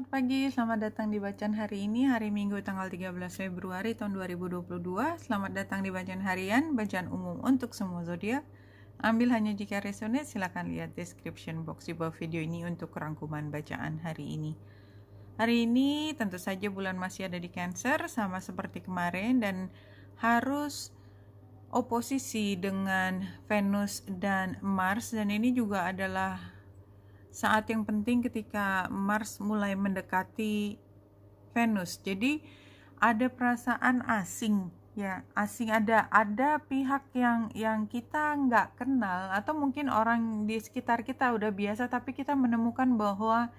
Selamat pagi, selamat datang di bacaan hari ini, hari Minggu tanggal 13 Februari tahun 2022. Selamat datang di bacaan harian, bacaan umum untuk semua zodiak. Ambil hanya jika resonate, silakan lihat description box di bawah video ini untuk rangkuman bacaan hari ini. Hari ini tentu saja bulan masih ada di Cancer, sama seperti kemarin, dan harus oposisi dengan Venus dan Mars, dan ini juga adalah saat yang penting ketika Mars mulai mendekati Venus. Jadi ada perasaan asing, ya, asing, ada pihak yang kita nggak kenal, atau mungkin orang di sekitar kita udah biasa, tapi kita menemukan bahwa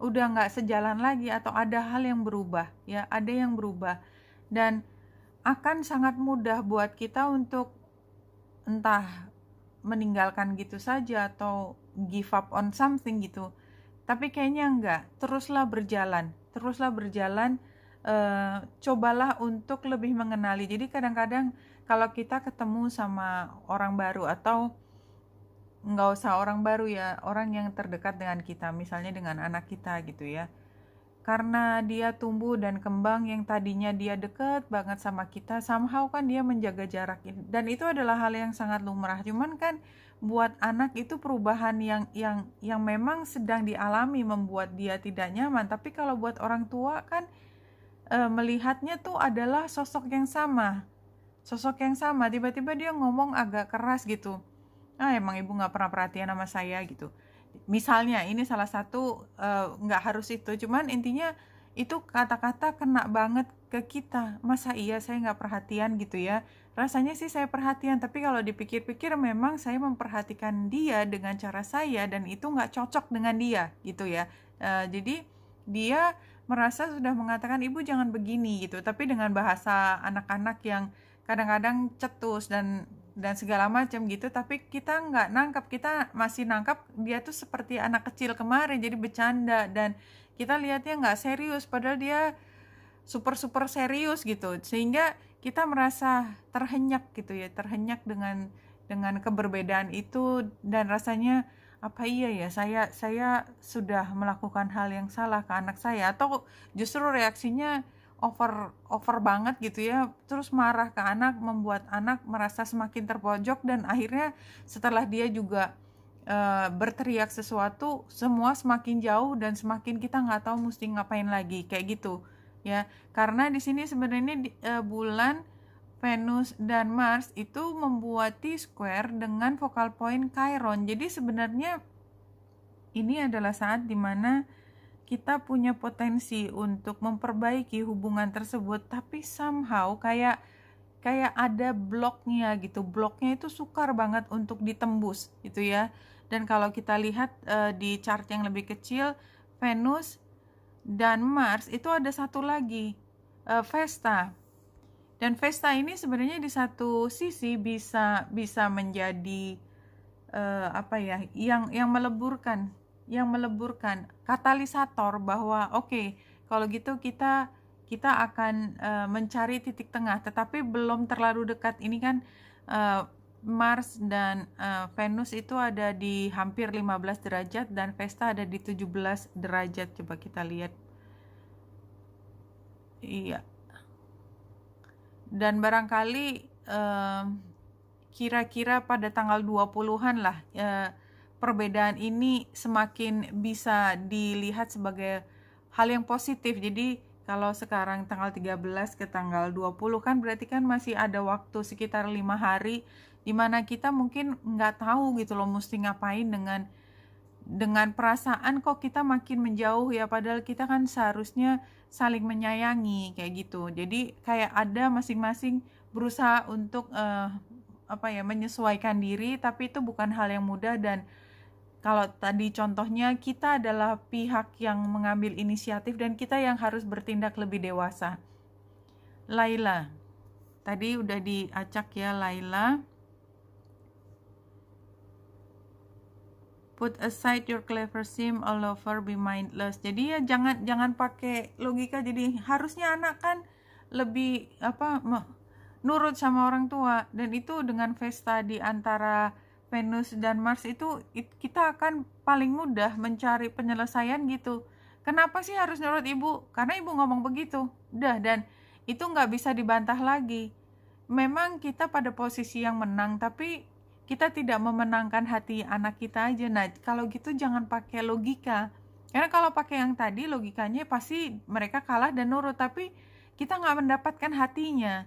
udah nggak sejalan lagi, atau ada hal yang berubah, ya, ada yang berubah, dan akan sangat mudah buat kita untuk entah meninggalkan gitu saja atau give up on something gitu. Tapi kayaknya enggak, teruslah berjalan, cobalah untuk lebih mengenali. Jadi kadang-kadang kalau kita ketemu sama orang baru, atau nggak usah orang baru ya, orang yang terdekat dengan kita, misalnya dengan anak kita gitu ya, karena dia tumbuh dan kembang, yang tadinya dia deket banget sama kita, somehow kan dia menjaga jarak, dan itu adalah hal yang sangat lumrah. Cuman kan buat anak itu perubahan yang memang sedang dialami membuat dia tidak nyaman. Tapi kalau buat orang tua kan melihatnya tuh adalah sosok yang sama, tiba-tiba dia ngomong agak keras gitu, emang ibu nggak pernah perhatian sama saya gitu. Misalnya ini salah satu, nggak harus itu, cuman intinya itu kata-kata kena banget ke kita. Masa iya saya nggak perhatian gitu ya? Rasanya sih saya perhatian, tapi kalau dipikir-pikir memang saya memperhatikan dia dengan cara saya, dan itu nggak cocok dengan dia gitu ya. Jadi dia merasa sudah mengatakan ibu jangan begini gitu, tapi dengan bahasa anak-anak yang kadang-kadang cetus dan segala macam gitu, tapi kita nggak nangkap, kita masih nangkap dia tuh seperti anak kecil kemarin, jadi bercanda, dan kita lihatnya nggak serius, padahal dia super serius gitu, sehingga kita merasa terhenyak gitu ya, terhenyak dengan keberbedaan itu, dan rasanya apa iya ya, saya sudah melakukan hal yang salah ke anak saya, atau justru reaksinya over banget gitu ya, terus marah ke anak, membuat anak merasa semakin terpojok, dan akhirnya setelah dia juga berteriak sesuatu, semua semakin jauh dan semakin kita nggak tahu mesti ngapain lagi kayak gitu ya. Karena di sini sebenarnya bulan Venus dan Mars itu membuat T-square dengan focal point Chiron. Jadi sebenarnya ini adalah saat dimana kita punya potensi untuk memperbaiki hubungan tersebut, tapi somehow kayak ada bloknya gitu. Bloknya itu sukar banget untuk ditembus gitu ya. Dan kalau kita lihat di chart yang lebih kecil, Venus dan Mars itu ada satu lagi, Vesta. Dan Vesta ini sebenarnya di satu sisi bisa menjadi yang meleburkan katalisator, bahwa oke, kalau gitu kita akan mencari titik tengah, tetapi belum terlalu dekat. Ini kan Mars dan Venus itu ada di hampir 15 derajat dan Vesta ada di 17 derajat. Coba kita lihat. Iya. Dan barangkali kira-kira pada tanggal 20-an lah, perbedaan ini semakin bisa dilihat sebagai hal yang positif. Jadi kalau sekarang tanggal 13 ke tanggal 20 kan berarti kan masih ada waktu sekitar 5 hari dimana kita mungkin nggak tahu gitu loh mesti ngapain dengan perasaan kok kita makin menjauh ya, padahal kita kan seharusnya saling menyayangi kayak gitu. Jadi kayak ada masing-masing berusaha untuk menyesuaikan diri, tapi itu bukan hal yang mudah. Dan kalau tadi contohnya kita adalah pihak yang mengambil inisiatif dan kita yang harus bertindak lebih dewasa. Laila, tadi udah diacak ya Laila. Put aside your clever sim, all over, be mindless. Jadi ya jangan pakai logika. Jadi harusnya anak kan lebih nurut sama orang tua, dan itu dengan Vesta di antara Venus dan Mars itu kita akan paling mudah mencari penyelesaian gitu. Kenapa sih harus nurut ibu? Karena ibu ngomong begitu. Udah, dan itu nggak bisa dibantah lagi. Memang kita pada posisi yang menang, tapi kita tidak memenangkan hati anak kita aja. Nah, kalau gitu jangan pakai logika. Karena kalau pakai yang tadi, logikanya pasti mereka kalah dan nurut, tapi kita nggak mendapatkan hatinya.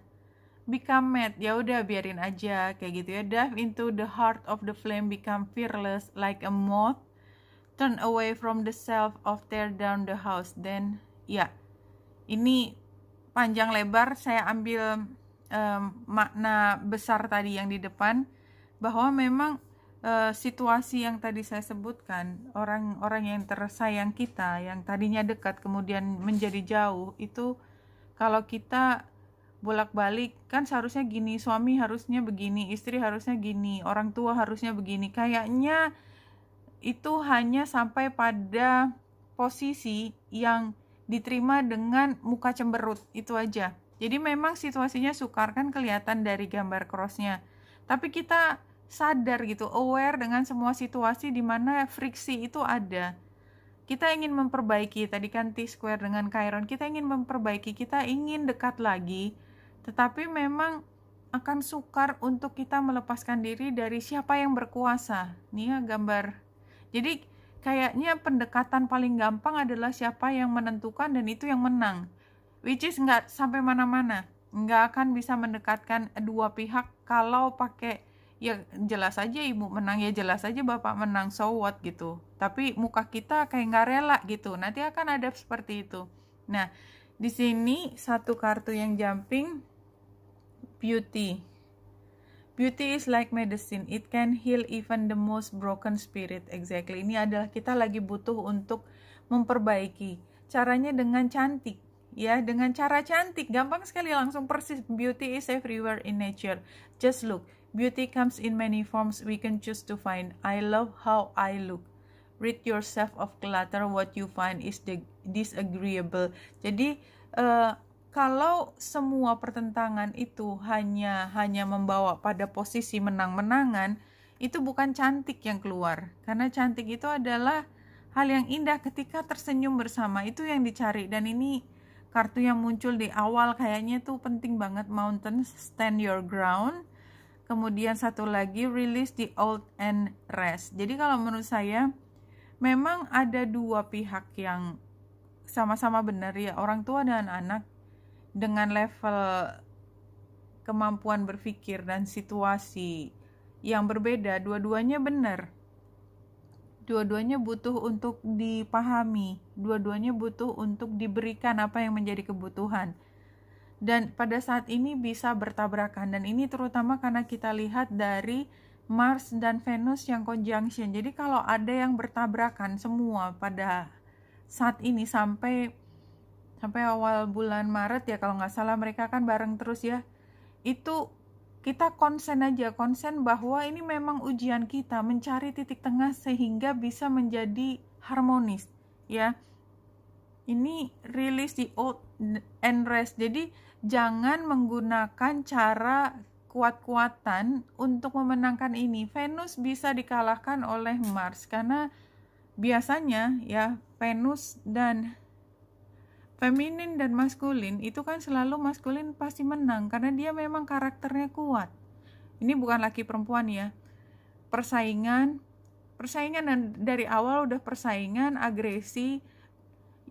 Become mad, ya udah biarin aja kayak gitu ya. Dive into the heart of the flame, become fearless like a moth, turn away from the self of tear down the house. Then ya, ini panjang lebar saya ambil makna besar tadi yang di depan, bahwa memang situasi yang tadi saya sebutkan, orang-orang yang tersayang kita, yang tadinya dekat kemudian menjadi jauh, itu kalau kita bolak-balik kan seharusnya gini, suami harusnya begini, istri harusnya gini, orang tua harusnya begini, kayaknya itu hanya sampai pada posisi yang diterima dengan muka cemberut, itu aja. Jadi memang situasinya sukar kan kelihatan dari gambar crossnya, tapi kita sadar gitu, aware dengan semua situasi di mana friksi itu ada. Kita ingin memperbaiki, tadi kan T-square dengan Chiron, kita ingin memperbaiki, kita ingin dekat lagi, tetapi memang akan sukar untuk kita melepaskan diri dari siapa yang berkuasa. Nih ya gambar. Jadi kayaknya pendekatan paling gampang adalah siapa yang menentukan dan itu yang menang. Which is nggak sampai mana-mana. Nggak akan bisa mendekatkan dua pihak kalau pakai, ya jelas aja ibu menang, ya jelas aja bapak menang, so what gitu. Tapi muka kita kayak nggak rela gitu. Nanti akan ada seperti itu. Nah, di sini satu kartu yang jumping, beauty. Beauty is like medicine. It can heal even the most broken spirit. Exactly. Ini adalah kita lagi butuh untuk memperbaiki. Caranya dengan cantik. Ya, dengan cara cantik. Gampang sekali, langsung persis. Beauty is everywhere in nature. Just look. Beauty comes in many forms. We can choose to find. I love how I look. Rid yourself of clutter. What you find is disagreeable. Jadi, kalau semua pertentangan itu hanya membawa pada posisi menang-menangan, itu bukan cantik yang keluar. Karena cantik itu adalah hal yang indah ketika tersenyum bersama, itu yang dicari. Dan ini kartu yang muncul di awal kayaknya tuh penting banget, Mountain, stand your ground. Kemudian satu lagi, release the old and rest. Jadi kalau menurut saya, memang ada dua pihak yang sama-sama benar ya, orang tua dan anak, dengan level kemampuan berpikir dan situasi yang berbeda. Dua-duanya benar, dua-duanya butuh untuk dipahami, dua-duanya butuh untuk diberikan apa yang menjadi kebutuhan. Dan pada saat ini bisa bertabrakan, dan ini terutama karena kita lihat dari Mars dan Venus yang conjunction. Jadi kalau ada yang bertabrakan semua pada saat ini sampai awal bulan Maret ya kalau nggak salah, mereka kan bareng terus ya, itu kita konsen aja, konsen bahwa ini memang ujian kita mencari titik tengah sehingga bisa menjadi harmonis ya. Ini release the old and rest. Jadi jangan menggunakan cara kuat-kuatan untuk memenangkan ini. Venus bisa dikalahkan oleh Mars karena biasanya ya Venus dan feminin dan maskulin itu kan selalu maskulin pasti menang karena dia memang karakternya kuat. Ini bukan laki perempuan ya. Persaingan dan dari awal udah persaingan, agresi,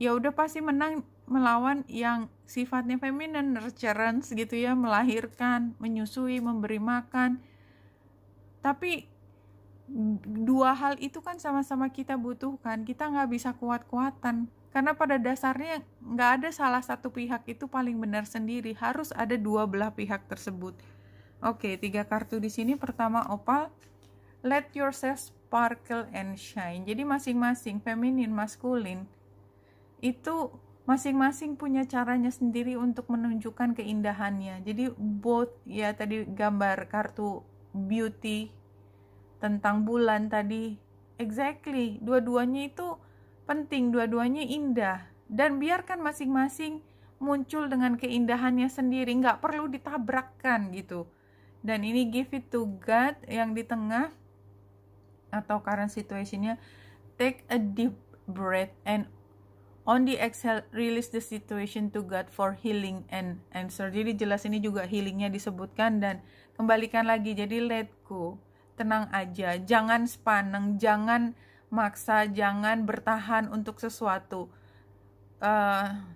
ya udah pasti menang melawan yang sifatnya feminin, nurturance gitu ya, melahirkan, menyusui, memberi makan. Tapi dua hal itu kan sama-sama kita butuhkan. Kita nggak bisa kuat-kuatan. Karena pada dasarnya nggak ada salah satu pihak itu paling benar sendiri, harus ada dua belah pihak tersebut. Oke, 3 kartu di sini. Pertama opal, let yourself sparkle and shine. Jadi masing-masing feminin, maskulin itu masing-masing punya caranya sendiri untuk menunjukkan keindahannya. Jadi both ya, tadi gambar kartu beauty tentang bulan tadi, exactly, dua-duanya itu penting, dua-duanya indah, dan biarkan masing-masing muncul dengan keindahannya sendiri, nggak perlu ditabrakkan gitu. Dan ini give it to God yang di tengah atau current situationnya, take a deep breath and On the exhale, release the situation to God for healing and answer. Jadi jelas ini juga healingnya disebutkan, dan kembalikan lagi. Jadi let go, tenang aja, jangan sepaneng, jangan maksa, jangan bertahan untuk sesuatu.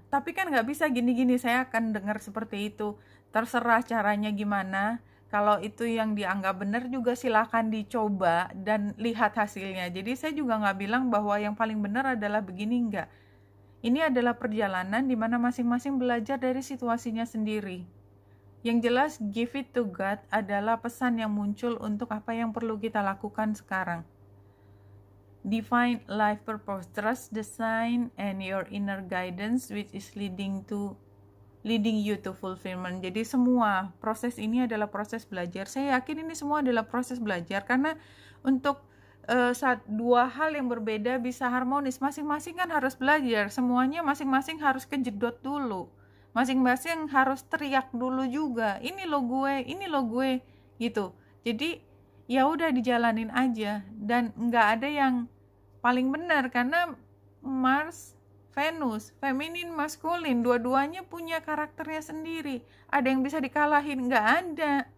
Tapi kan nggak bisa gini-gini, saya akan dengar seperti itu. Terserah caranya gimana. Kalau itu yang dianggap benar juga silakan dicoba dan lihat hasilnya. Jadi saya juga nggak bilang bahwa yang paling benar adalah begini, enggak. Ini adalah perjalanan di mana masing-masing belajar dari situasinya sendiri. Yang jelas, give it to God adalah pesan yang muncul untuk apa yang perlu kita lakukan sekarang. Define life purpose, trust the sign and your inner guidance which is leading you to fulfillment. Jadi semua proses ini adalah proses belajar. Saya yakin ini semua adalah proses belajar, karena untuk saat dua hal yang berbeda bisa harmonis, masing-masing kan harus belajar, semuanya masing-masing harus kejedot dulu, masing-masing harus teriak dulu juga, ini lo gue gitu. Jadi ya udah dijalanin aja, dan nggak ada yang paling benar, karena Mars Venus, feminin, maskulin, dua-duanya punya karakternya sendiri. Ada yang bisa dikalahin? Nggak ada.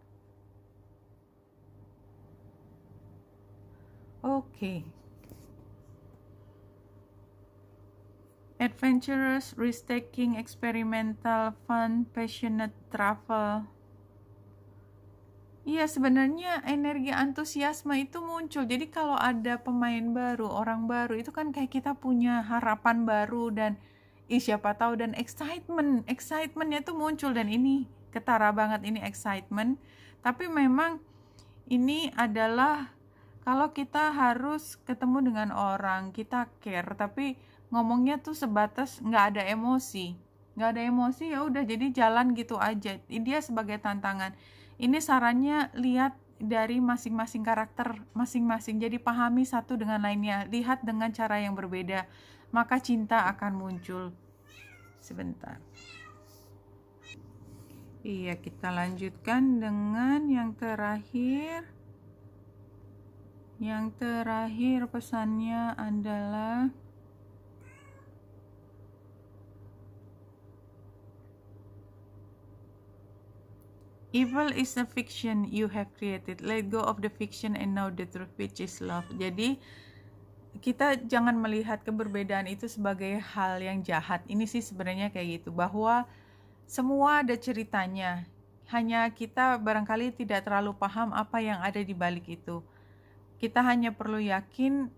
Oke. Adventurous, risk-taking, experimental, fun, passionate, travel. Iya, sebenarnya energi antusiasme itu muncul. Jadi kalau ada pemain baru, orang baru, itu kan kayak kita punya harapan baru, dan siapa tahu, dan excitementnya tuh muncul, dan ini ketara banget ini excitement. Tapi memang ini adalah kalau kita harus ketemu dengan orang, kita care, tapi ngomongnya tuh sebatas nggak ada emosi, ya udah, jadi jalan gitu aja. Dia sebagai tantangan. Ini sarannya lihat dari masing-masing karakter masing-masing, jadi pahami satu dengan lainnya, lihat dengan cara yang berbeda, maka cinta akan muncul. Sebentar. Iya, kita lanjutkan dengan yang terakhir. Yang terakhir pesannya adalah evil is a fiction you have created. Let go of the fiction and know the truth, which is love. Jadi kita jangan melihat keberbedaan itu sebagai hal yang jahat. Ini sih sebenarnya kayak gitu, bahwa semua ada ceritanya. Hanya kita barangkali tidak terlalu paham apa yang ada di balik itu. Kita hanya perlu yakin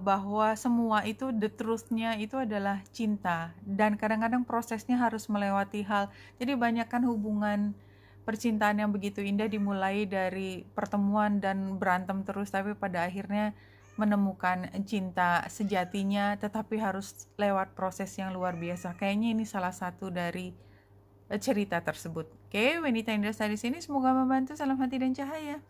bahwa semua itu, the truth-nya itu adalah cinta. Dan kadang-kadang prosesnya harus melewati hal. Jadi banyak kan hubungan percintaan yang begitu indah dimulai dari pertemuan dan berantem terus, tapi pada akhirnya menemukan cinta sejatinya, tetapi harus lewat proses yang luar biasa. Kayaknya ini salah satu dari cerita tersebut. Oke, Wenita Indrasta di sini, semoga membantu. Salam hati dan cahaya.